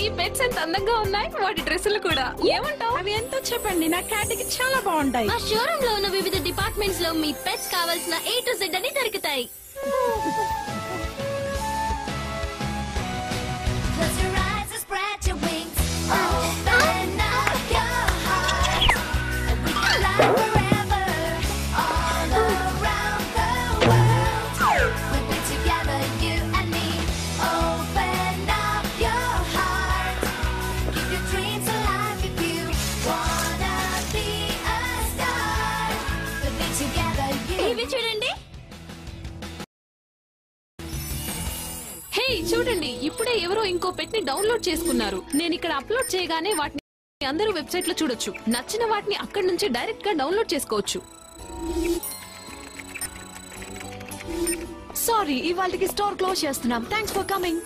ఈ పెట్స్ ఎంత అందంగా ఉన్నాయి, వాటి డ్రెస్సులు కూడా. ఏమంటావు? అవి ఎంతో చెప్పండి, నా క్యాట్కి చాలా బాగుంటాయి. మా షోరూమ్ లో ఉన్న వివిధ డిపార్ట్మెంట్స్ లో మీ పెట్స్ కావాల్సిన A to Z అని దొరుకుతాయి. చూడండి. హే చూడండి, ఇప్పుడే ఎవరో ఇంకో పెట్ ని డౌన్లోడ్ చేసుకున్నారు. నేను ఇక్కడ అప్లోడ్ చేయగానే వాటిని అందరూ వెబ్సైట్ లో చూడొచ్చు. నచ్చిన వాటిని అక్కడి నుంచి డైరెక్ట్ గా డౌన్లోడ్ చేసుకోవచ్చు. సారీ, ఇవాళకి స్టోర్ క్లోజ్ చేస్తున్నాం. Thanks for coming.